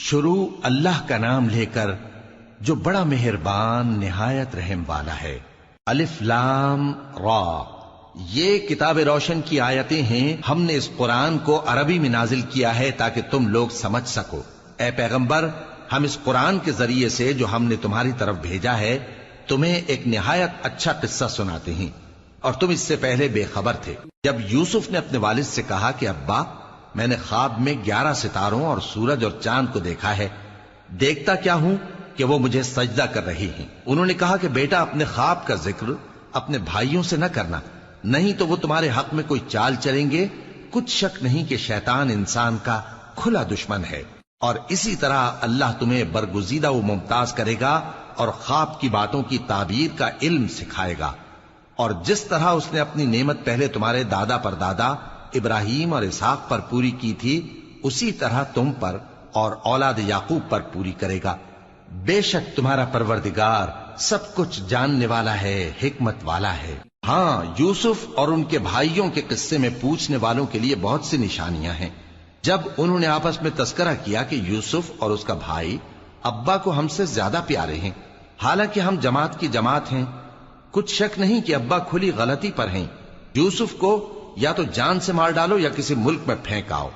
شروع اللہ کا نام لے کر جو بڑا مہربان نہایت رحم والا ہے۔ الف لام را، یہ کتاب روشن کی آیتیں ہیں۔ ہم نے اس قرآن کو عربی میں نازل کیا ہے تاکہ تم لوگ سمجھ سکو۔ اے پیغمبر، ہم اس قرآن کے ذریعے سے جو ہم نے تمہاری طرف بھیجا ہے تمہیں ایک نہایت اچھا قصہ سناتے ہیں، اور تم اس سے پہلے بے خبر تھے۔ جب یوسف نے اپنے والد سے کہا کہ ابا، میں نے خواب میں 11 ستاروں اور سورج اور چاند کو دیکھا ہے، دیکھتا کیا ہوں کہ وہ مجھے سجدہ کر رہی ہیں۔ انہوں نے کہا کہ بیٹا، اپنے خواب کا ذکر اپنے بھائیوں سے نہ کرنا، نہیں تو وہ تمہارے حق میں کوئی چال چلیں گے۔ کچھ شک نہیں کہ شیطان انسان کا کھلا دشمن ہے، اور اسی طرح اللہ تمہیں برگزیدہ و ممتاز کرے گا اور خواب کی باتوں کی تعبیر کا علم سکھائے گا، اور جس طرح اس نے اپنی نعمت پہلے تمہارے دادا پر دادا ابراہیم اور اسحاق پر پوری کی تھی، اسی طرح تم پر اور اولاد یعقوب پر پوری کرے گا۔ بے شک تمہارا پروردگار سب کچھ جاننے والا ہے، حکمت والا ہے۔ ہاں، یوسف اور ان کے بھائیوں کے قصے میں پوچھنے والوں کے لیے بہت سی نشانیاں ہیں۔ جب انہوں نے آپس میں تذکرہ کیا کہ یوسف اور اس کا بھائی ابا کو ہم سے زیادہ پیارے ہیں، حالانکہ ہم جماعت کی جماعت ہیں، کچھ شک نہیں کہ ابا کھلی غلطی پر ہیں۔ یوسف کو یا تو جان سے مار ڈالو یا کسی ملک میں پھینک آؤ،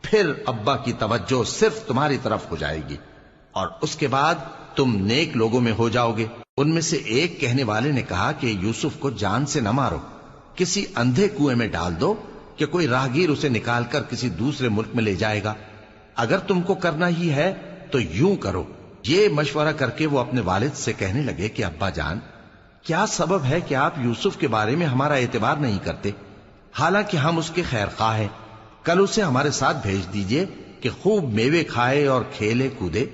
پھر ابا کی توجہ صرف تمہاری طرف ہو جائے گی، اور اس کے بعد تم نیک لوگوں میں ہو جاؤ گے۔ ان میں سے ایک کہنے والے نے کہا کہ یوسف کو جان سے نہ مارو، کسی اندھے کنویں میں ڈال دو کہ کوئی راہگیر اسے نکال کر کسی دوسرے ملک میں لے جائے گا۔ اگر تم کو کرنا ہی ہے تو یوں کرو۔ یہ مشورہ کر کے وہ اپنے والد سے کہنے لگے کہ ابا جان، کیا سبب ہے کہ آپ یوسف کے بارے میں ہمارا اعتبار نہیں کرتے، حالانکہ ہم اس کے خیر خواہ ہیں؟ کل اسے ہمارے ساتھ بھیج دیجئے کہ خوب میوے کھائے اور کھیلے کودے،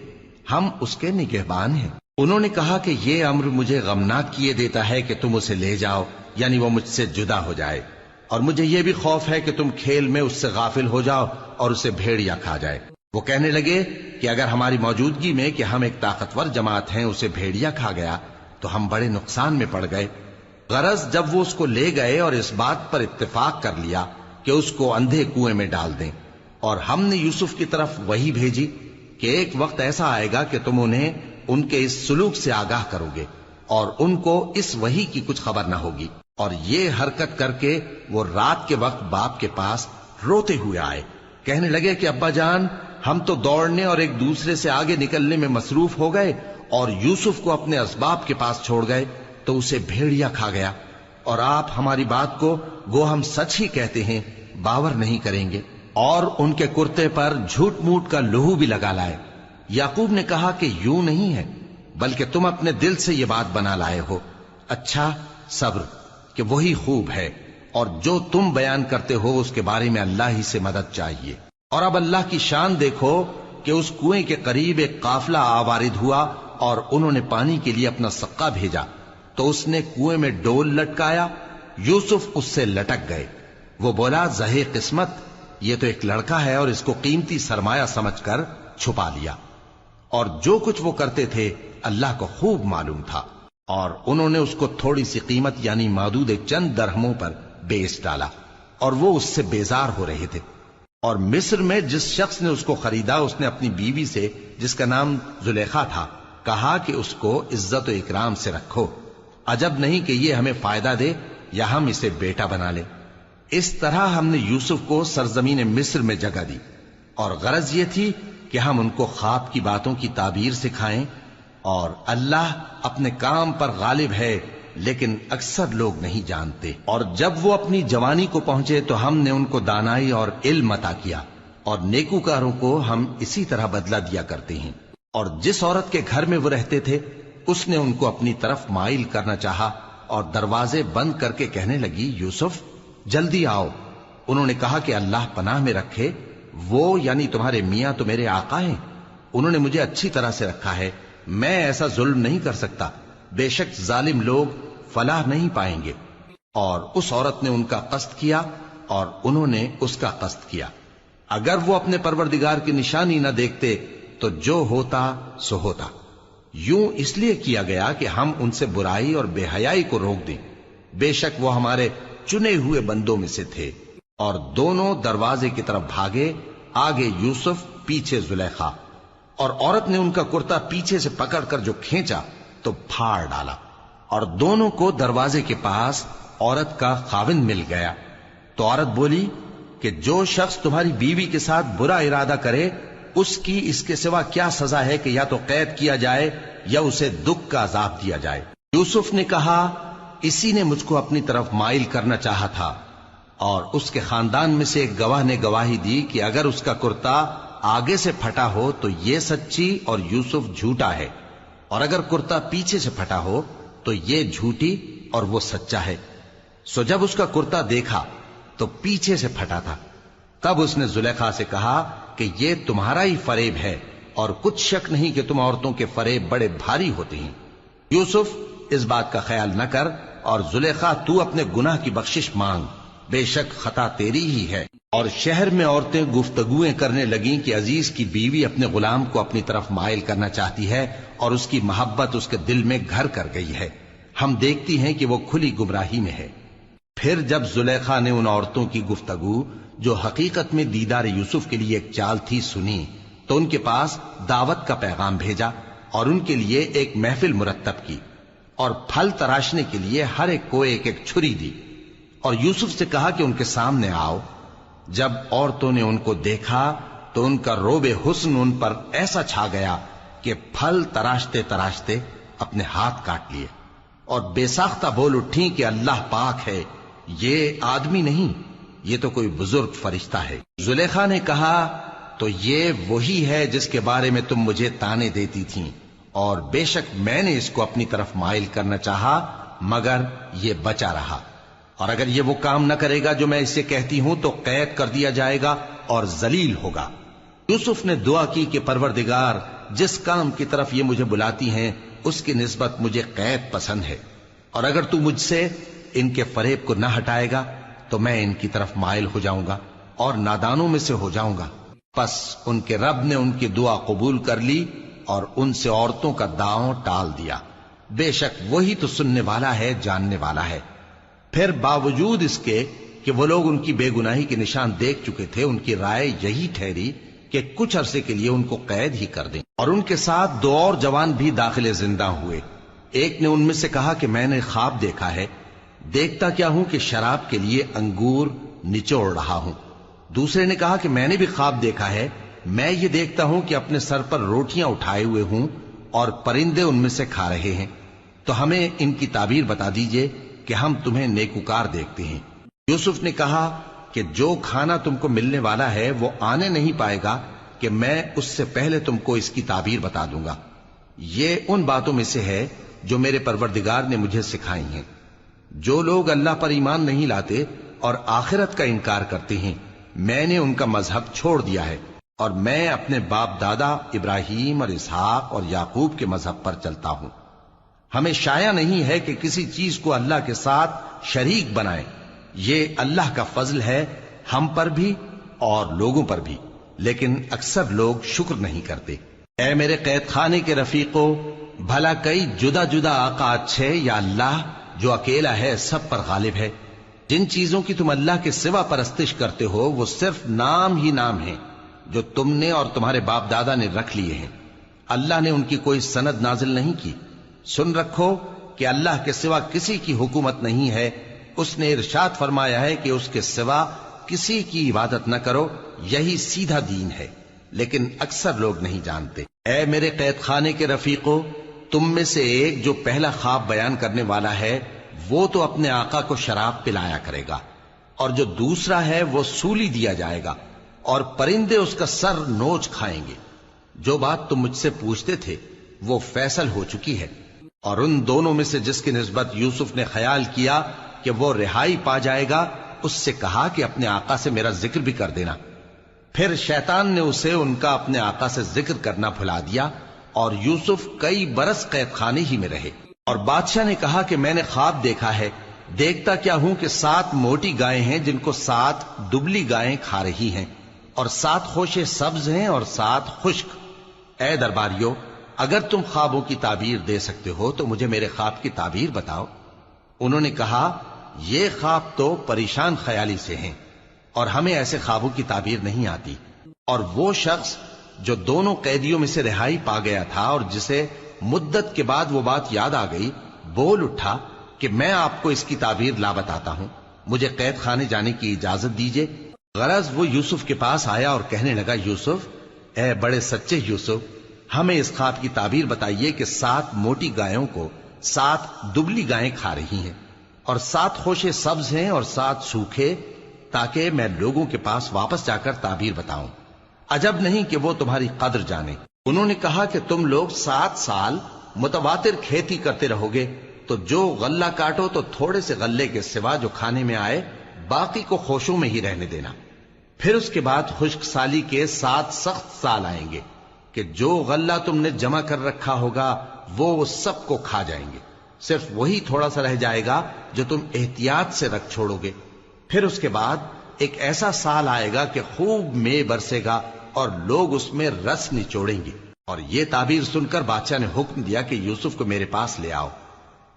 ہم اس کے نگہبان ہیں۔ انہوں نے کہا کہ یہ امر مجھے غمناک کیے دیتا ہے کہ تم اسے لے جاؤ، یعنی وہ مجھ سے جدا ہو جائے، اور مجھے یہ بھی خوف ہے کہ تم کھیل میں اس سے غافل ہو جاؤ اور اسے بھیڑیا کھا جائے۔ وہ کہنے لگے کہ اگر ہماری موجودگی میں کہ ہم ایک طاقتور جماعت ہیں اسے بھیڑیا کھا گیا تو ہم بڑے نقصان میں پڑ گئے۔ غرض جب وہ اس کو لے گئے اور اس بات پر اتفاق کر لیا کہ اس کو اندھے کنویں میں ڈال دیں، اور ہم نے یوسف کی طرف وحی بھیجی کہ ایک وقت ایسا آئے گا کہ تم انہیں ان کے اس سلوک سے آگاہ کرو گے، اور ان کو اس وحی کی کچھ خبر نہ ہوگی۔ اور یہ حرکت کر کے وہ رات کے وقت باپ کے پاس روتے ہوئے آئے، کہنے لگے کہ ابا جان، ہم تو دوڑنے اور ایک دوسرے سے آگے نکلنے میں مصروف ہو گئے اور یوسف کو اپنے اسباب کے پاس چھوڑ گئے تو اسے بھیڑیا کھا گیا، اور آپ ہماری بات کو گو ہم سچ ہی کہتے ہیں باور نہیں کریں گے۔ اور ان کے کرتے پر جھوٹ موٹ کا لہو بھی لگا لائے۔ یعقوب نے کہا کہ یوں نہیں ہے، بلکہ تم اپنے دل سے یہ بات بنا لائے ہو۔ اچھا، صبر، کہ وہی خوب ہے، اور جو تم بیان کرتے ہو اس کے بارے میں اللہ ہی سے مدد چاہیے۔ اور اب اللہ کی شان دیکھو کہ اس کنویں کے قریب ایک قافلہ آوارد ہوا اور انہوں نے پانی کے لیے اپنا سقا بھیجا، تو اس نے کنویں میں ڈول لٹکایا، یوسف اس سے لٹک گئے۔ وہ بولا، زہے قسمت، یہ تو ایک لڑکا ہے، اور اس کو قیمتی سرمایہ سمجھ کر چھپا لیا۔ اور جو کچھ وہ کرتے تھے اللہ کو خوب معلوم تھا، اور انہوں نے اس کو تھوڑی سی قیمت یعنی مادود چند درہموں پر بیچ ڈالا، اور وہ اس سے بیزار ہو رہے تھے۔ اور مصر میں جس شخص نے اس کو خریدا، اس نے اپنی بیوی سے جس کا نام زلیخا تھا کہا کہ اس کو عزت و اکرام سے رکھو، عجب نہیں کہ یہ ہمیں فائدہ دے یا ہم اسے بیٹا بنا لیں۔ اس طرح ہم نے یوسف کو سرزمین مصر میں جگہ دی، اور غرض یہ تھی کہ ہم ان کو خواب کی باتوں کی تعبیر سکھائیں، اور اللہ اپنے کام پر غالب ہے، لیکن اکثر لوگ نہیں جانتے۔ اور جب وہ اپنی جوانی کو پہنچے تو ہم نے ان کو دانائی اور علم عطا کیا، اور نیکوکاروں کو ہم اسی طرح بدلہ دیا کرتے ہیں۔ اور جس عورت کے گھر میں وہ رہتے تھے اس نے ان کو اپنی طرف مائل کرنا چاہا، اور دروازے بند کر کے کہنے لگی، یوسف جلدی آؤ۔ انہوں نے کہا کہ اللہ پناہ میں رکھے، وہ یعنی تمہارے میاں تو میرے آقا ہیں، انہوں نے مجھے اچھی طرح سے رکھا ہے، میں ایسا ظلم نہیں کر سکتا، بے شک ظالم لوگ فلاح نہیں پائیں گے۔ اور اس عورت نے ان کا قصد کیا اور انہوں نے اس کا قصد کیا۔ اگر وہ اپنے پروردگار کی نشانی نہ دیکھتے تو جو ہوتا سو ہوتا۔ یوں اس لیے کیا گیا کہ ہم ان سے برائی اور بے حیائی کو روک دیں، بے شک وہ ہمارے چنے ہوئے بندوں میں سے تھے۔ اور دونوں دروازے کی طرف بھاگے، آگے یوسف پیچھے زلیخا۔ اور عورت نے ان کا کرتا پیچھے سے پکڑ کر جو کھینچا تو پھاڑ ڈالا، اور دونوں کو دروازے کے پاس عورت کا خاوند مل گیا۔ تو عورت بولی کہ جو شخص تمہاری بیوی کے ساتھ برا ارادہ کرے اس کی اس کے سوا کیا سزا ہے کہ یا تو قید کیا جائے یا اسے دکھ کا عذاب دیا جائے۔ یوسف نے کہا اسی نے مجھ کو اپنی طرف مائل کرنا چاہا تھا، اور اس کے خاندان میں سے ایک گواہ نے گواہی دی کہ اگر اس کا کرتا آگے سے پھٹا ہو تو یہ سچی اور یوسف جھوٹا ہے، اور اگر کرتا پیچھے سے پھٹا ہو تو یہ جھوٹی اور وہ سچا ہے۔ سو جب اس کا کرتا دیکھا تو پیچھے سے پھٹا تھا، تب اس نے زلیخا سے کہا کہ یہ تمہارا ہی فریب ہے، اور کچھ شک نہیں کہ تم عورتوں کے فریب بڑے بھاری ہوتے ہیں۔ یوسف اس بات کا خیال نہ کر، اور زلیخا تو اپنے گناہ کی بخشش مانگ، بے شک خطا تیری ہی ہے۔ اور شہر میں عورتیں گفتگویں کرنے لگیں کہ عزیز کی بیوی اپنے غلام کو اپنی طرف مائل کرنا چاہتی ہے، اور اس کی محبت اس کے دل میں گھر کر گئی ہے، ہم دیکھتی ہیں کہ وہ کھلی گمراہی میں ہے۔ پھر جب زلیخا نے ان عورتوں کی گفتگو جو حقیقت میں دیدار یوسف کے لیے ایک چال تھی سنی، تو ان کے پاس دعوت کا پیغام بھیجا اور ان کے لیے ایک محفل مرتب کی، اور پھل تراشنے کے لیے ہر ایک کو ایک ایک چھری دی، اور یوسف سے کہا کہ ان کے سامنے آؤ۔ جب عورتوں نے ان کو دیکھا تو ان کا روب حسن ان پر ایسا چھا گیا کہ پھل تراشتے تراشتے اپنے ہاتھ کاٹ لیے، اور بے ساختہ بول اٹھی کہ اللہ پاک ہے، یہ آدمی نہیں، یہ تو کوئی بزرگ فرشتہ ہے۔ زلیخا نے کہا تو یہ وہی ہے جس کے بارے میں تم مجھے تانے دیتی تھیں، اور بے شک میں نے اس کو اپنی طرف مائل کرنا چاہا مگر یہ بچا رہا، اور اگر یہ وہ کام نہ کرے گا جو میں اسے کہتی ہوں تو قید کر دیا جائے گا اور ذلیل ہوگا۔ یوسف نے دعا کی کہ پروردگار جس کام کی طرف یہ مجھے بلاتی ہیں اس کی نسبت مجھے قید پسند ہے، اور اگر تو مجھ سے ان کے فریب کو نہ ہٹائے گا تو میں ان کی طرف مائل ہو جاؤں گا اور نادانوں میں سے ہو جاؤں گا۔ پس ان کے رب نے ان کی دعا قبول کر لی اور ان سے عورتوں کا داؤں ٹال دیا، بے شک وہی تو سننے والا ہے، جاننے والا ہے۔ پھر باوجود اس کے کہ وہ لوگ ان کی بے گناہی کے نشان دیکھ چکے تھے، ان کی رائے یہی ٹھہری کہ کچھ عرصے کے لیے ان کو قید ہی کر دیں، اور ان کے ساتھ دو اور جوان بھی داخل زندہ ہوئے۔ ایک نے ان میں سے کہا کہ میں نے خواب دیکھا ہے، دیکھتا کیا ہوں کہ شراب کے لیے انگور نچوڑ رہا ہوں۔ دوسرے نے کہا کہ میں نے بھی خواب دیکھا ہے، میں یہ دیکھتا ہوں کہ اپنے سر پر روٹیاں اٹھائے ہوئے ہوں اور پرندے ان میں سے کھا رہے ہیں، تو ہمیں ان کی تعبیر بتا دیجئے کہ ہم تمہیں نیکوکار دیکھتے ہیں۔ یوسف نے کہا کہ جو کھانا تم کو ملنے والا ہے وہ آنے نہیں پائے گا کہ میں اس سے پہلے تم کو اس کی تعبیر بتا دوں گا۔ یہ ان باتوں میں سے ہے جو میرے پروردگار نے مجھے سکھائی ہیں۔ جو لوگ اللہ پر ایمان نہیں لاتے اور آخرت کا انکار کرتے ہیں، میں نے ان کا مذہب چھوڑ دیا ہے، اور میں اپنے باپ دادا ابراہیم اور اسحاق اور یعقوب کے مذہب پر چلتا ہوں۔ ہمیں شایع نہیں ہے کہ کسی چیز کو اللہ کے ساتھ شریک بنائیں، یہ اللہ کا فضل ہے ہم پر بھی اور لوگوں پر بھی، لیکن اکثر لوگ شکر نہیں کرتے۔ اے میرے قید خانے کے رفیقو، بھلا کئی جدا جدا آقا اچھے یا اللہ جو اکیلا ہے سب پر غالب ہے؟ جن چیزوں کی تم اللہ کے سوا پرستش کرتے ہو وہ صرف نام ہی نام ہیں جو تم نے اور تمہارے باپ دادا نے رکھ لیے ہیں، اللہ نے ان کی کوئی سند نازل نہیں کی۔ سن رکھو کہ اللہ کے سوا کسی کی حکومت نہیں ہے، اس نے ارشاد فرمایا ہے کہ اس کے سوا کسی کی عبادت نہ کرو، یہی سیدھا دین ہے، لیکن اکثر لوگ نہیں جانتے۔ اے میرے قید خانے کے رفیقو، تم میں سے ایک جو پہلا خواب بیان کرنے والا ہے وہ تو اپنے آقا کو شراب پلایا کرے گا، اور جو دوسرا ہے وہ سولی دیا جائے گا اور پرندے اس کا سر نوچ کھائیں گے۔ جو بات تم مجھ سے پوچھتے تھے وہ فیصل ہو چکی ہے، اور ان دونوں میں سے جس کی نسبت یوسف نے خیال کیا کہ وہ رہائی پا جائے گا، اس سے کہا کہ اپنے آقا سے میرا ذکر بھی کر دینا۔ پھر شیطان نے اسے ان کا اپنے آقا سے ذکر کرنا بھلا دیا، اور یوسف کئی برس قید خانے ہی میں رہے۔ اور بادشاہ نے کہا کہ میں نے خواب دیکھا ہے، دیکھتا کیا ہوں کہ 7 موٹی گائیں ہیں جن کو 7 دبلی گائیں کھا رہی ہیں، اور 7 خوشے سبز ہیں اور 7 خشک۔ اے درباریو، اگر تم خوابوں کی تعبیر دے سکتے ہو تو مجھے میرے خواب کی تعبیر بتاؤ۔ انہوں نے کہا یہ خواب تو پریشان خیالی سے ہیں، اور ہمیں ایسے خوابوں کی تعبیر نہیں آتی۔ اور وہ شخص جو دونوں قیدیوں میں سے رہائی پا گیا تھا اور جسے مدت کے بعد وہ بات یاد آ گئی، بول اٹھا کہ میں آپ کو اس کی تعبیر لا بتاتا ہوں، مجھے قید خانے جانے کی اجازت دیجیے۔ غرض وہ یوسف کے پاس آیا اور کہنے لگا، یوسف، اے بڑے سچے یوسف، ہمیں اس خواب کی تعبیر بتائیے کہ 7 موٹی گایوں کو 7 دبلی گائیں کھا رہی ہیں، اور 7 خوشے سبز ہیں اور 7 سوکھے، تاکہ میں لوگوں کے پاس واپس جا کر تعبیر بتاؤں۔ عجب نہیں کہ وہ تمہاری قدر جانے۔ انہوں نے کہا کہ تم لوگ 7 سال متواتر کھیتی کرتے رہو گے، تو جو غلہ کاٹو تو تھوڑے سے غلے کے سوا جو کھانے میں آئے باقی کو خوشوں میں ہی رہنے دینا۔ پھر اس کے بعد خشک سالی کے 7 سخت سال آئیں گے کہ جو غلہ تم نے جمع کر رکھا ہوگا وہ سب کو کھا جائیں گے، صرف وہی تھوڑا سا رہ جائے گا جو تم احتیاط سے رکھ چھوڑو گے۔ پھر اس کے بعد ایک ایسا سال آئے گا کہ خوب مے برسے گا اور لوگ اس میں رس نچوڑیں گے۔ اور یہ تعبیر سن کر بادشاہ نے حکم دیا کہ یوسف کو میرے پاس لے آؤ۔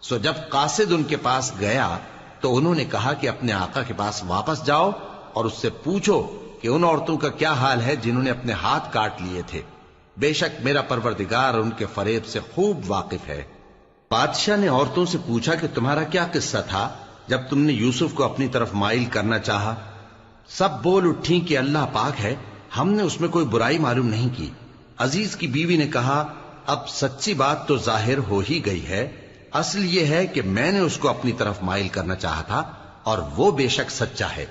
سو جب قاصد ان کے پاس گیا تو انہوں نے کہا کہ اپنے آقا کے پاس واپس جاؤ اور اس سے پوچھو کہ ان عورتوں کا کیا حال ہے جنہوں نے اپنے ہاتھ کاٹ لیے تھے، بے شک میرا پروردگار ان کے فریب سے خوب واقف ہے۔ بادشاہ نے عورتوں سے پوچھا کہ تمہارا کیا قصہ تھا جب تم نے یوسف کو اپنی طرف مائل کرنا چاہا؟ سب بول اٹھیں کہ اللہ پاک ہے، ہم نے اس میں کوئی برائی معلوم نہیں کی۔ عزیز کی بیوی نے کہا، اب سچی بات تو ظاہر ہو ہی گئی ہے، اصل یہ ہے کہ میں نے اس کو اپنی طرف مائل کرنا چاہا تھا اور وہ بے شک سچا ہے۔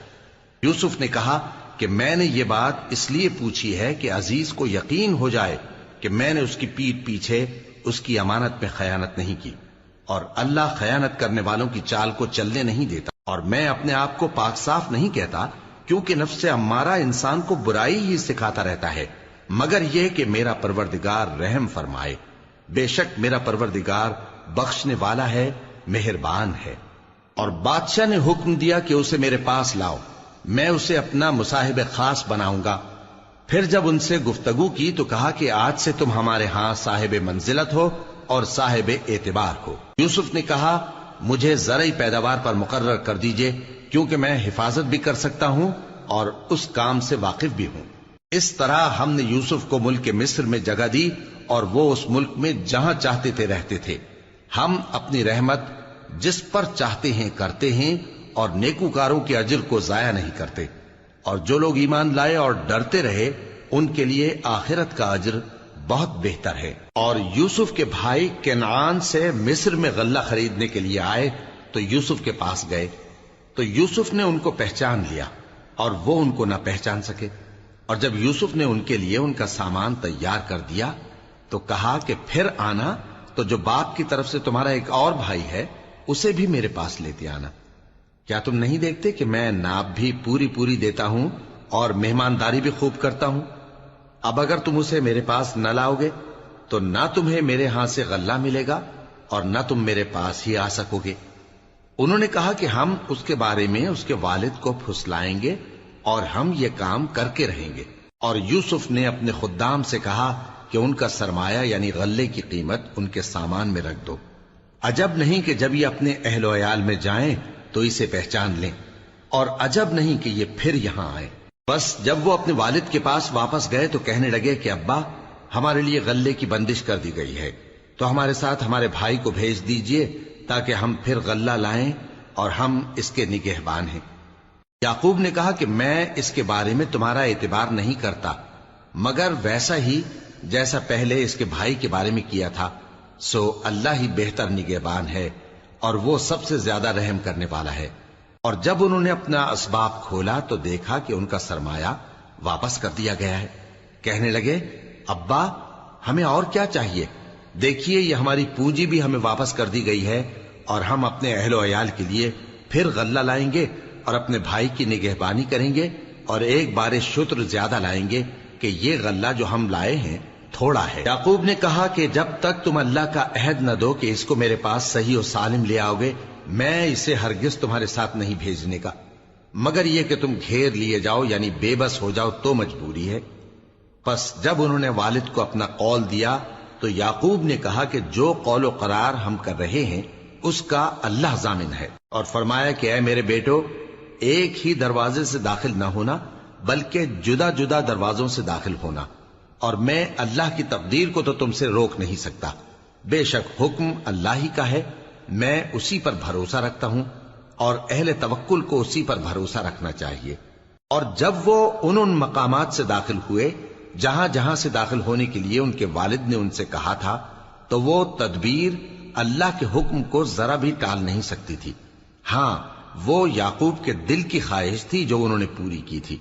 یوسف نے کہا کہ میں نے یہ بات اس لیے پوچھی ہے کہ عزیز کو یقین ہو جائے کہ میں نے اس کی پیٹھ پیچھے اس کی امانت میں خیانت نہیں کی، اور اللہ خیانت کرنے والوں کی چال کو چلنے نہیں دیتا۔ اور میں اپنے آپ کو پاک صاف نہیں کہتا، کیونکہ نفس امارہ انسان کو برائی ہی سکھاتا رہتا ہے، مگر یہ کہ میرا پروردگار رحم فرمائے، بے شک میرا پروردگار بخشنے والا ہے، مہربان ہے۔ اور بادشاہ نے حکم دیا کہ اسے میرے پاس لاؤ، میں اسے اپنا مصاحب خاص بناؤں گا۔ پھر جب ان سے گفتگو کی تو کہا کہ آج سے تم ہمارے ہاں صاحب منزلت ہو اور صاحب اعتبار ہو۔ یوسف نے کہا، مجھے زرعی پیداوار پر مقرر کر دیجئے، کیونکہ میں حفاظت بھی کر سکتا ہوں اور اس کام سے واقف بھی ہوں۔ اس طرح ہم نے یوسف کو ملک مصر میں جگہ دی اور وہ اس ملک میں جہاں چاہتے تھے رہتے تھے۔ ہم اپنی رحمت جس پر چاہتے ہیں کرتے ہیں اور نیکوکاروں کے اجر کو ضائع نہیں کرتے، اور جو لوگ ایمان لائے اور ڈرتے رہے ان کے لیے آخرت کا اجر بہت بہتر ہے۔ اور یوسف کے بھائی کنعان سے مصر میں غلہ خریدنے کے لیے آئے تو یوسف کے پاس گئے، تو یوسف نے ان کو پہچان لیا اور وہ ان کو نہ پہچان سکے۔ اور جب یوسف نے ان کے لیے ان کا سامان تیار کر دیا تو کہا کہ پھر آنا تو جو باپ کی طرف سے تمہارا ایک اور بھائی ہے اسے بھی میرے پاس لیتے آنا۔ کیا تم نہیں دیکھتے کہ میں ناب بھی پوری پوری دیتا ہوں اور مہمانداری بھی خوب کرتا ہوں؟ اب اگر تم اسے میرے پاس نہ لاؤ گے تو نہ تمہیں میرے ہاں سے غلہ ملے گا اور نہ تم میرے پاس ہی آ سکو گے۔ انہوں نے کہا کہ ہم اس کے بارے میں اس کے والد کو پھسلائیں گے اور ہم یہ کام کر کے رہیں گے۔ اور یوسف نے اپنے خدام سے کہا کہ ان کا سرمایہ یعنی غلے کی قیمت ان کے سامان میں رکھ دو۔ عجب نہیں کہ جب یہ اپنے اہل و عیال میں جائیں تو اسے پہچان لیں، اور عجب نہیں کہ یہ پھر یہاں آئیں۔ بس جب وہ اپنے والد کے پاس واپس گئے تو کہنے لگے کہ ابا، ہمارے لیے غلے کی بندش کر دی گئی ہے، تو ہمارے ساتھ ہمارے بھائی کو بھیج دیجئے تاکہ ہم پھر غلہ لائیں اور ہم اس کے نگہبان ہیں۔ یعقوب نے کہا کہ میں اس کے بارے میں تمہارا اعتبار نہیں کرتا، مگر ویسا ہی جیسا پہلے اس کے بھائی کے بارے میں کیا تھا، سو اللہ ہی بہتر نگہبان ہے اور وہ سب سے زیادہ رحم کرنے والا ہے۔ اور جب انہوں نے اپنا اسباب کھولا تو دیکھا کہ ان کا سرمایہ واپس کر دیا گیا ہے۔ کہنے لگے، ابا ہمیں اور کیا چاہیے؟ دیکھیے یہ ہماری پونجی بھی ہمیں واپس کر دی گئی ہے، اور ہم اپنے اہل و عیال کے لیے پھر غلہ لائیں گے اور اپنے بھائی کی نگہبانی کریں گے، اور ایک بار شتر زیادہ لائیں گے کہ یہ غلہ جو ہم لائے ہیں تھوڑا ہے۔ یعقوب نے کہا کہ جب تک تم اللہ کا عہد نہ دو کہ اس کو میرے پاس صحیح و سالم لے آؤ گے، میں اسے ہرگز تمہارے ساتھ نہیں بھیجنے کا، مگر یہ کہ تم گھیر لیے جاؤ یعنی بے بس ہو جاؤ تو مجبوری ہے۔ پس جب انہوں نے والد کو اپنا قول دیا تو یعقوب نے کہا کہ جو قول و قرار ہم کر رہے ہیں اس کا اللہ ضامن ہے، اور فرمایا کہ اے میرے بیٹو، ایک ہی دروازے سے داخل نہ ہونا بلکہ جدا جدا دروازوں سے داخل ہونا، اور میں اللہ کی تقدیر کو تو تم سے روک نہیں سکتا. بے شک حکم اللہ ہی کا ہے، میں اسی پر بھروسہ رکھتا ہوں، اور اہل توکل کو اسی پر بھروسہ رکھنا چاہیے. اور جب وہ ان مقامات سے داخل ہوئے جہاں جہاں سے داخل ہونے کے لیے ان کے والد نے ان سے کہا تھا، تو وہ تدبیر اللہ کے حکم کو ذرا بھی ٹال نہیں سکتی تھی. ہاں، وہ یعقوب کے دل کی خواہش تھی جو انہوں نے پوری کی تھی.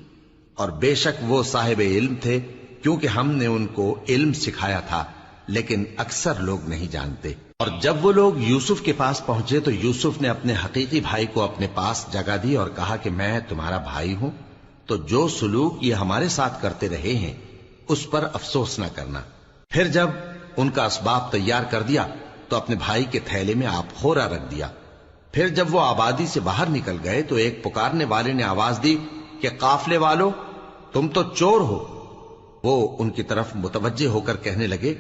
اور بے شک وہ صاحب علم تھے، کیونکہ ہم نے ان کو علم سکھایا تھا، لیکن اکثر لوگ نہیں جانتے. اور جب وہ لوگ یوسف کے پاس پہنچے تو یوسف نے اپنے حقیقی بھائی کو اپنے پاس جگہ دی اور کہا کہ میں تمہارا بھائی ہوں، تو جو سلوک یہ ہمارے ساتھ کرتے رہے ہیں اس پر افسوس نہ کرنا. پھر جب ان کا اسباب تیار کر دیا تو اپنے بھائی کے تھیلے میں آپ خورا رکھ دیا. پھر جب وہ آبادی سے باہر نکل گئے تو ایک پکارنے والے نے آواز دی کہ قافلے والو، تم تو چور ہو. وہ ان کی طرف متوجہ ہو کر کہنے لگے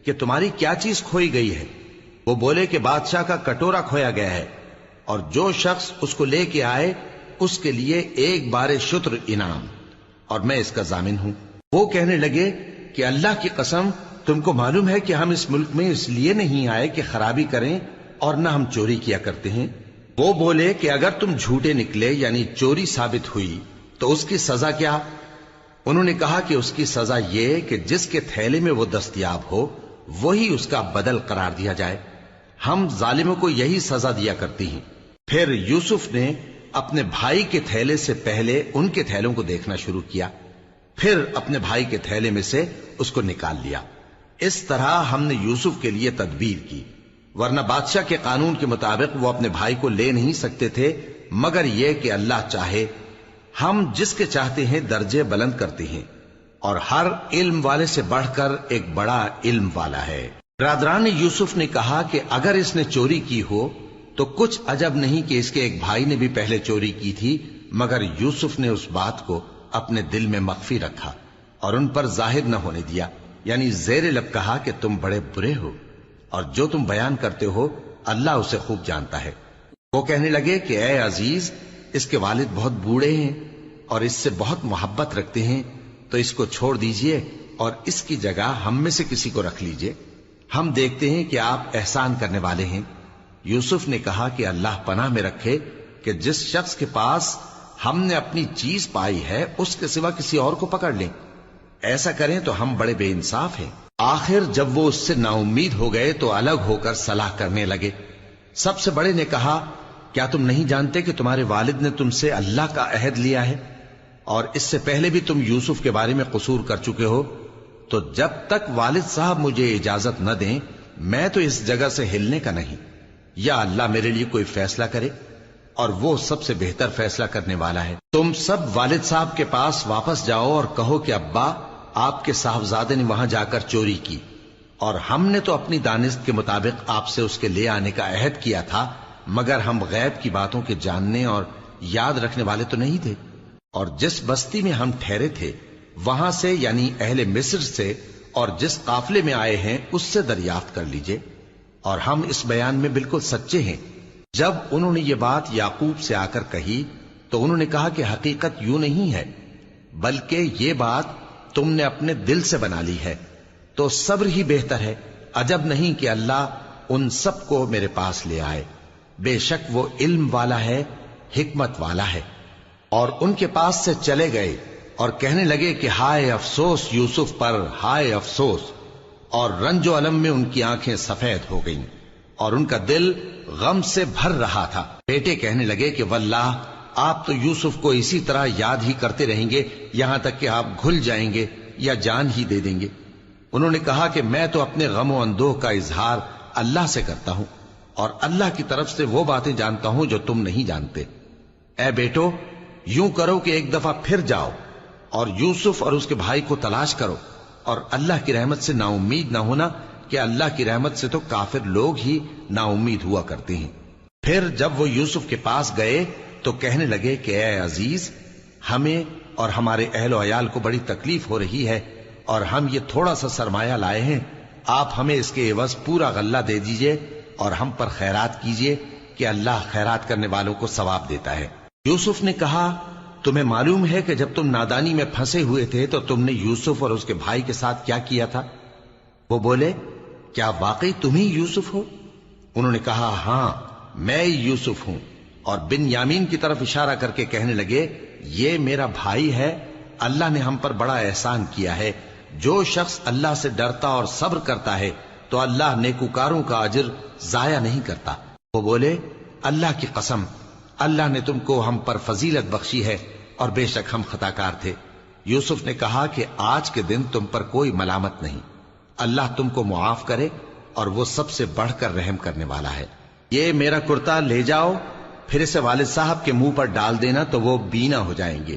کہ تمہاری کیا چیز کھوئی گئی ہے؟ وہ بولے کہ بادشاہ کا کٹورا کھویا گیا ہے، اور جو شخص اس کو لے کے آئے اس کے لیے ایک بار شتر انعام، اور میں اس کا ضامن ہوں. وہ کہنے لگے کہ اللہ کی قسم، تم کو معلوم ہے کہ ہم اس ملک میں اس لیے نہیں آئے کہ خرابی کریں، اور نہ ہم چوری کیا کرتے ہیں. وہ بولے کہ اگر تم جھوٹے نکلے یعنی چوری ثابت ہوئی تو اس کی سزا کیا؟ انہوں نے کہا کہ اس کی سزا یہ کہ جس کے تھیلے میں وہ دستیاب ہو وہی اس کا بدل قرار دیا جائے. ہم ظالموں کو یہی سزا دیا کرتی ہیں. پھر یوسف نے اپنے بھائی کے تھیلے سے پہلے ان کے تھیلوں کو دیکھنا شروع کیا، پھر اپنے بھائی کے تھیلے میں سے اس کو نکال لیا. اس طرح ہم نے یوسف کے لیے تدبیر کی، ورنہ بادشاہ کے قانون کے مطابق وہ اپنے بھائی کو لے نہیں سکتے تھے مگر یہ کہ اللہ چاہے. ہم جس کے چاہتے ہیں درجے بلند کرتے ہیں، اور ہر علم والے سے بڑھ کر ایک بڑا علم والا ہے. برادران یوسف نے کہا کہ اگر اس نے چوری کی ہو تو کچھ عجب نہیں کہ اس کے ایک بھائی نے بھی پہلے چوری کی تھی، مگر یوسف نے اس بات کو اپنے دل میں مخفی رکھا اور ان پر ظاہر نہ ہونے دیا، یعنی زیر لب کہا کہ تم بڑے برے ہو، اور جو تم بیان کرتے ہو اللہ اسے خوب جانتا ہے. وہ کہنے لگے کہ اے عزیز، اس کے والد بہت بوڑھے ہیں اور اس سے بہت محبت رکھتے ہیں، تو اس کو چھوڑ دیجئے اور اس کی جگہ ہم میں سے کسی کو رکھ لیجئے، ہم دیکھتے ہیں کہ آپ احسان کرنے والے ہیں. یوسف نے کہا کہ اللہ پناہ میں رکھے کہ جس شخص کے پاس ہم نے اپنی چیز پائی ہے اس کے سوا کسی اور کو پکڑ لیں، ایسا کریں تو ہم بڑے بے انصاف ہیں. آخر جب وہ اس سے نا امید ہو گئے تو الگ ہو کر صلاح کرنے لگے. سب سے بڑے نے کہا کیا تم نہیں جانتے کہ تمہارے والد نے تم سے اللہ کا عہد لیا ہے، اور اس سے پہلے بھی تم یوسف کے بارے میں قصور کر چکے ہو، تو جب تک والد صاحب مجھے اجازت نہ دیں میں تو اس جگہ سے ہلنے کا نہیں، یا اللہ میرے لیے کوئی فیصلہ کرے، اور وہ سب سے بہتر فیصلہ کرنے والا ہے. تم سب والد صاحب کے پاس واپس جاؤ اور کہو کہ ابا، آپ کے صاحبزادے نے وہاں جا کر چوری کی، اور ہم نے تو اپنی دانست کے مطابق آپ سے اس کے لے آنے کا عہد کیا تھا، مگر ہم غیب کی باتوں کے جاننے اور یاد رکھنے والے تو نہیں تھے. اور جس بستی میں ہم ٹھہرے تھے وہاں سے یعنی اہل مصر سے اور جس قافلے میں آئے ہیں اس سے دریافت کر لیجئے، اور ہم اس بیان میں بالکل سچے ہیں. جب انہوں نے یہ بات یعقوب سے آ کر کہی تو انہوں نے کہا کہ حقیقت یوں نہیں ہے، بلکہ یہ بات تم نے اپنے دل سے بنا لی ہے، تو صبر ہی بہتر ہے. عجب نہیں کہ اللہ ان سب کو میرے پاس لے آئے، بے شک وہ علم والا ہے، حکمت والا ہے. اور ان کے پاس سے چلے گئے اور کہنے لگے کہ ہائے افسوس یوسف پر، ہائے افسوس. اور رنج و الم میں ان کی آنکھیں سفید ہو گئیں اور ان کا دل غم سے بھر رہا تھا. بیٹے کہنے لگے کہ واللہ آپ تو یوسف کو اسی طرح یاد ہی کرتے رہیں گے یہاں تک کہ آپ گھل جائیں گے یا جان ہی دے دیں گے. انہوں نے کہا کہ میں تو اپنے غم و اندوہ کا اظہار اللہ سے کرتا ہوں، اور اللہ کی طرف سے وہ باتیں جانتا ہوں جو تم نہیں جانتے. اے بیٹو، یوں کرو کہ ایک دفعہ پھر جاؤ اور یوسف اور اس کے بھائی کو تلاش کرو، اور اللہ کی رحمت سے نا امید نہ ہونا کہ اللہ کی رحمت سے تو کافر لوگ ہی نا امید ہوا کرتے ہیں. پھر جب وہ یوسف کے پاس گئے تو کہنے لگے کہ اے عزیز، ہمیں اور ہمارے اہل و عیال کو بڑی تکلیف ہو رہی ہے، اور ہم یہ تھوڑا سا سرمایہ لائے ہیں، آپ ہمیں اس کے عوض پورا غلہ دے دیجئے اور ہم پر خیرات کیجئے کہ اللہ خیرات کرنے والوں کو ثواب دیتا ہے. یوسف نے کہا تمہیں معلوم ہے کہ جب تم نادانی میں پھنسے ہوئے تھے تو تم نے یوسف اور اس کے بھائی کے ساتھ کیا کیا تھا؟ وہ بولے کیا واقعی تم ہی یوسف ہو؟ انہوں نے کہا ہاں میں یوسف ہوں، اور بن یامین کی طرف اشارہ کر کے کہنے لگے یہ میرا بھائی ہے، اللہ نے ہم پر بڑا احسان کیا ہے، جو شخص اللہ سے ڈرتا اور صبر کرتا ہے تو اللہ نیکوکاروں کا اجر ضائع نہیں کرتا۔ وہ بولے اللہ کی قسم اللہ نے تم کو ہم پر فضیلت بخشی ہے اور بے شک ہم خطا کار تھے۔ یوسف نے کہا کہ آج کے دن تم پر کوئی ملامت نہیں، اللہ تم کو معاف کرے اور وہ سب سے بڑھ کر رحم کرنے والا ہے۔ یہ میرا کرتا لے جاؤ، پھر اسے والد صاحب کے منہ پر ڈال دینا تو وہ بینا ہو جائیں گے،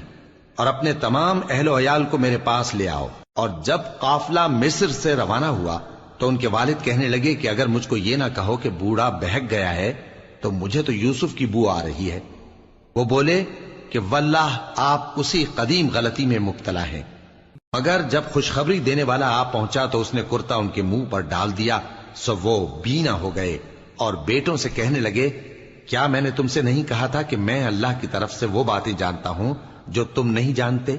اور اپنے تمام اہل و عیال کو میرے پاس لے آؤ۔ اور جب قافلہ مصر سے روانہ ہوا تو ان کے والد کہنے لگے کہ اگر مجھ کو یہ نہ کہو کہ بوڑھا بہک گیا ہے تو مجھے تو یوسف کی بو آ رہی ہے۔ وہ بولے کہ واللہ آپ اسی قدیم غلطی میں مبتلا ہیں۔ مگر جب خوشخبری دینے والا آ پہنچا تو اس نے کرتا ان کے منہ پر ڈال دیا، سو وہ بینا ہو گئے اور بیٹوں سے کہنے لگے کیا میں نے تم سے نہیں کہا تھا کہ میں اللہ کی طرف سے وہ باتیں جانتا ہوں جو تم نہیں جانتے؟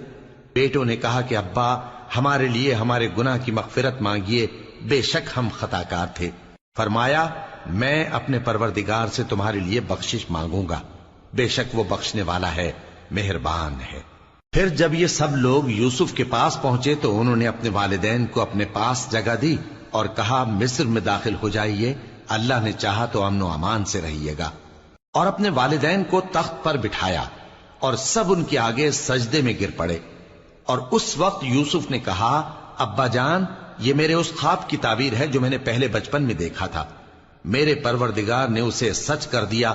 بیٹوں نے کہا کہ ابا ہمارے لیے ہمارے گناہ کی مغفرت مانگیے، بے شک ہم خطا کار تھے۔ فرمایا میں اپنے پروردگار سے تمہارے لیے بخشش مانگوں گا، بے شک وہ بخشنے والا ہے، مہربان ہے۔ پھر جب یہ سب لوگ یوسف کے پاس پہنچے تو انہوں نے اپنے والدین کو اپنے پاس جگہ دی اور کہا مصر میں داخل ہو جائیے، اللہ نے چاہا تو امن و امان سے رہیے گا۔ اور اپنے والدین کو تخت پر بٹھایا اور سب ان کے آگے سجدے میں گر پڑے۔ اور اس وقت یوسف نے کہا ابا جان یہ میرے اس خواب کی تعبیر ہے جو میں نے پہلے بچپن میں دیکھا تھا، میرے پروردگار نے اسے سچ کر دیا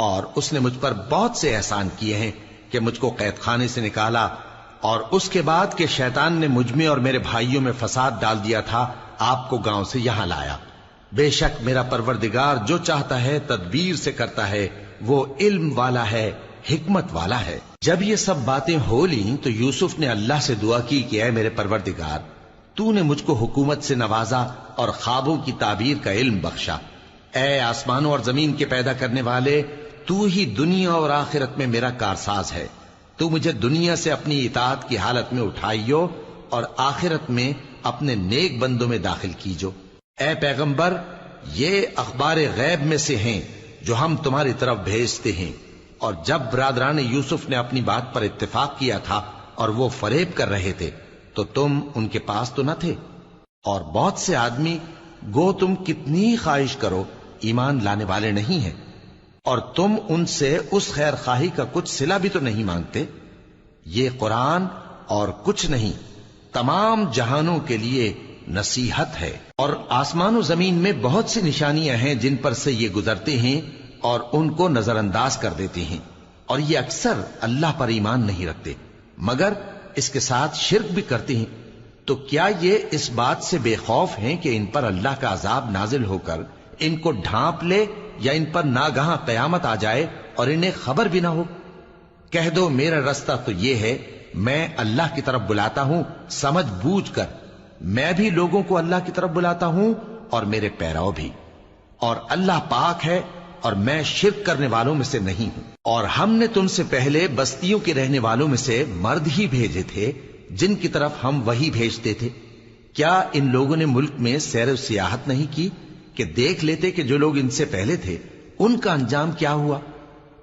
اور اس نے مجھ پر بہت سے احسان کیے ہیں کہ مجھ کو قید خانے سے نکالا، اور اس کے بعد کہ شیطان نے مجھ میں اور میرے بھائیوں میں فساد ڈال دیا تھا آپ کو گاؤں سے یہاں لایا۔ بے شک میرا پروردگار جو چاہتا ہے تدبیر سے کرتا ہے، وہ علم والا ہے، حکمت والا ہے۔ جب یہ سب باتیں ہو لیں تو یوسف نے اللہ سے دعا کی کہ اے میرے پروردگار تو نے مجھ کو حکومت سے نوازا اور خوابوں کی تعبیر کا علم بخشا۔ اے آسمانوں اور زمین کے پیدا کرنے والے، تو ہی دنیا اور آخرت میں میرا کارساز ہے، تو مجھے دنیا سے اپنی اطاعت کی حالت میں اٹھائیو اور آخرت میں اپنے نیک بندوں میں داخل کیجو۔ اے پیغمبر یہ اخبار غیب میں سے ہیں جو ہم تمہاری طرف بھیجتے ہیں۔ اور جب برادران یوسف نے اپنی بات پر اتفاق کیا تھا اور وہ فریب کر رہے تھے تو تم ان کے پاس تو نہ تھے، اور بہت سے آدمی گو تم کتنی خواہش کرو ایمان لانے والے نہیں ہیں، اور تم ان سے اس خیر خواہی کا کچھ صلہ بھی تو نہیں مانگتے۔ یہ قرآن اور کچھ نہیں تمام جہانوں کے لیے نصیحت ہے، اور آسمان و زمین میں بہت سی نشانیاں ہیں جن پر سے یہ گزرتے ہیں اور ان کو نظر انداز کر دیتے ہیں، اور یہ اکثر اللہ پر ایمان نہیں رکھتے مگر اس کے ساتھ شرک بھی کرتے ہیں۔ تو کیا یہ اس بات سے بے خوف ہیں کہ ان پر اللہ کا عذاب نازل ہو کر ان کو ڈھانپ لے، یا ان پر ناگہاں قیامت آ جائے اور انہیں خبر بھی نہ ہو؟ کہہ دو میرا رستہ تو یہ ہے، میں اللہ کی طرف بلاتا ہوں سمجھ بوجھ کر، میں بھی لوگوں کو اللہ کی طرف بلاتا ہوں اور میرے پیراؤ بھی، اور اللہ پاک ہے اور میں شرک کرنے والوں میں سے نہیں ہوں۔ اور ہم نے تم سے پہلے بستیوں کے رہنے والوں میں سے مرد ہی بھیجے تھے جن کی طرف ہم وہی بھیجتے تھے۔ کیا ان لوگوں نے ملک میں سیر و سیاحت نہیں کی کہ دیکھ لیتے کہ جو لوگ ان سے پہلے تھے ان کا انجام کیا ہوا؟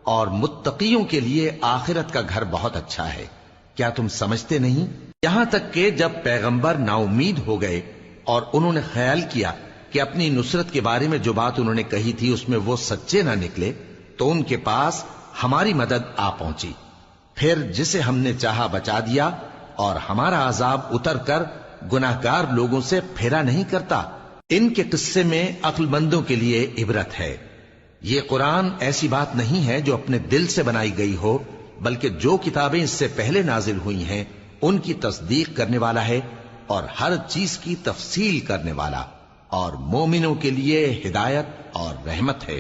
اور متقیوں کے لیے آخرت کا گھر بہت اچھا ہے، کیا تم سمجھتے نہیں؟ یہاں تک کہ جب پیغمبر نا امید ہو گئے اور انہوں نے خیال کیا کہ اپنی نصرت کے بارے میں جو بات انہوں نے کہی تھی اس میں وہ سچے نہ نکلے، تو ان کے پاس ہماری مدد آ پہنچی، پھر جسے ہم نے چاہا بچا دیا، اور ہمارا عذاب اتر کر گناہگار لوگوں سے پھیرا نہیں کرتا۔ ان کے قصے میں عقل مندوں کے لیے عبرت ہے۔ یہ قرآن ایسی بات نہیں ہے جو اپنے دل سے بنائی گئی ہو، بلکہ جو کتابیں اس سے پہلے نازل ہوئی ہیں ان کی تصدیق کرنے والا ہے اور ہر چیز کی تفصیل کرنے والا، اور مومنوں کے لیے ہدایت اور رحمت ہے۔